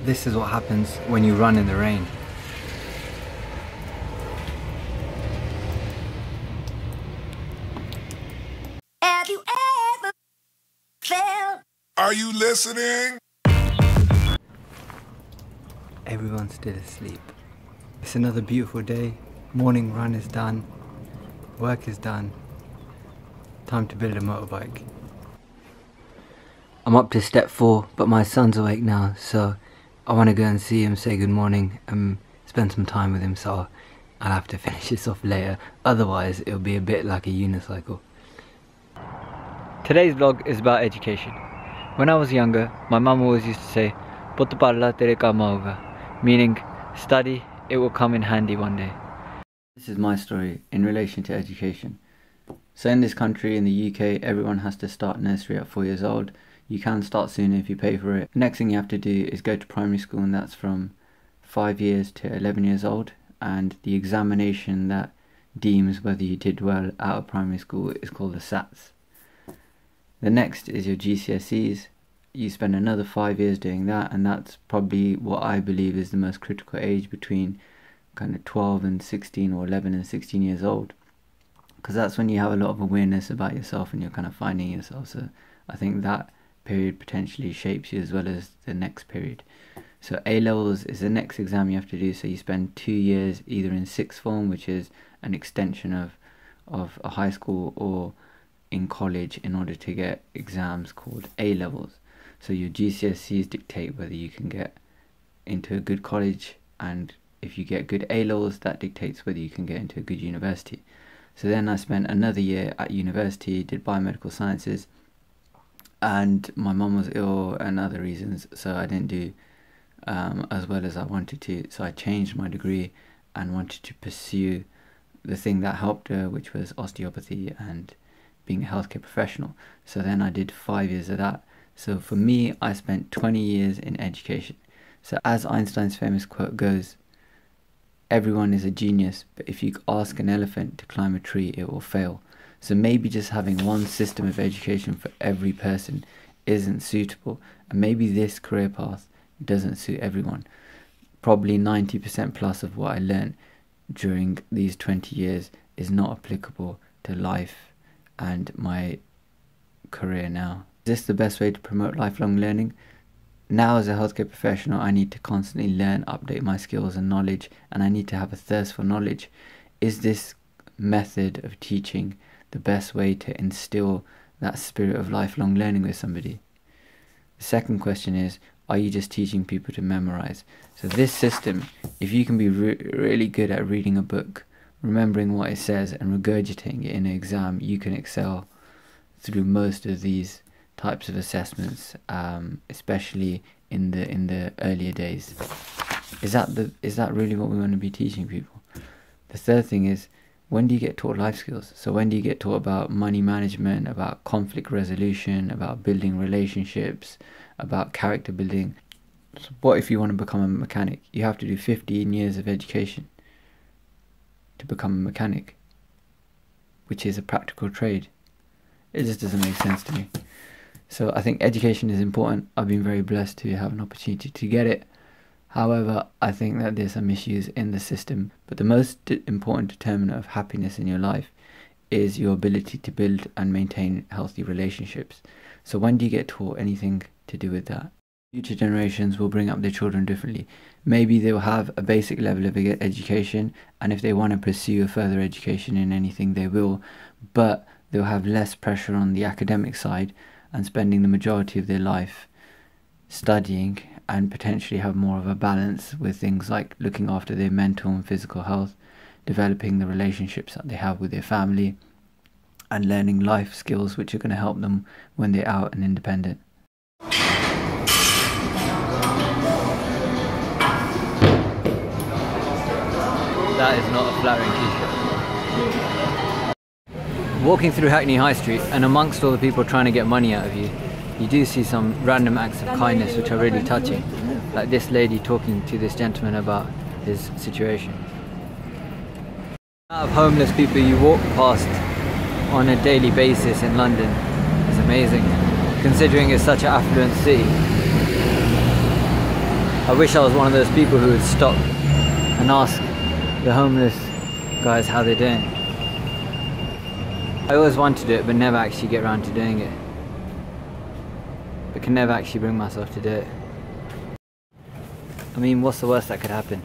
this is what happens when you run in the rain. Have you ever felt? Are you listening? Everyone's still asleep. It's another beautiful day. Morning run is done. Work is done. Time to build a motorbike. I'm up to step 4, but my son's awake now, so I want to go and see him, say good morning, and spend some time with him, so I'll have to finish this off later. Otherwise, it'll be a bit like a unicycle. Today's vlog is about education. When I was younger, my mum always used to say, "Putt parla tere kaam aaga," meaning, study, it will come in handy one day. This is my story in relation to education. So in this country, in the UK, everyone has to start nursery at 4 years old. You can start sooner if you pay for it. The next thing you have to do is go to primary school, and that's from 5 years to 11 years old. And the examination that deems whether you did well out of primary school is called the SATs. The next is your GCSEs. You spend another 5 years doing that, and that's probably what I believe is the most critical age, between kind of 12 and 16 or 11 and 16 years old. Because that's when you have a lot of awareness about yourself and you're kind of finding yourself. So I think that period potentially shapes you as well as the next period. So A-levels is the next exam you have to do. So you spend 2 years either in sixth form, which is an extension of a high school, or in college in order to get exams called A-levels. So your GCSEs dictate whether you can get into a good college, and if you get good A-levels, that dictates whether you can get into a good university. So then I spent another year at university, did biomedical sciences, and my mum was ill and other reasons, so I didn't do as well as I wanted to. So I changed my degree and wanted to pursue the thing that helped her, which was osteopathy and being a healthcare professional. So then I did 5 years of that. So for me, I spent 20 years in education. So as Einstein's famous quote goes, everyone is a genius, but if you ask an elephant to climb a tree, it will fail. So maybe just having one system of education for every person isn't suitable, and maybe this career path doesn't suit everyone. Probably 90% plus of what I learned during these 20 years is not applicable to life and my career now. Is this the best way to promote lifelong learning? Now as a healthcare professional, I need to constantly learn, update my skills and knowledge, and I need to have a thirst for knowledge. Is this method of teaching the best way to instill that spirit of lifelong learning with somebody? The second question is, are you just teaching people to memorize? So this system, if you can be really good at reading a book, remembering what it says and regurgitating it in an exam, you can excel through most of these types of assessments, especially in the earlier days. Is that really what we want to be teaching people? The third thing is, when do you get taught life skills? So when do you get taught about money management, about conflict resolution, about building relationships, about character building? So what if you want to become a mechanic? You have to do 15 years of education to become a mechanic, which is a practical trade. It just doesn't make sense to me. So I think education is important. I've been very blessed to have an opportunity to get it. However, I think that there's some issues in the system. But the most important determinant of happiness in your life is your ability to build and maintain healthy relationships. So when do you get taught anything to do with that? Future generations will bring up their children differently. Maybe they will have a basic level of education, and if they want to pursue a further education in anything, they will. But they'll have less pressure on the academic side and spending the majority of their life studying, and potentially have more of a balance with things like looking after their mental and physical health, developing the relationships that they have with their family, and learning life skills which are going to help them when they're out and independent. That is not a flattering t-shirt. Walking through Hackney High Street, and amongst all the people trying to get money out of you, you do see some random acts of kindness which are really touching. Like this lady talking to this gentleman about his situation. The amount of homeless people you walk past on a daily basis in London is amazing, considering it's such an affluent city. I wish I was one of those people who would stop and ask the homeless guys how they're doing. I always want to do it but never actually get around to doing it. But can never actually bring myself to do it. I mean, what's the worst that could happen?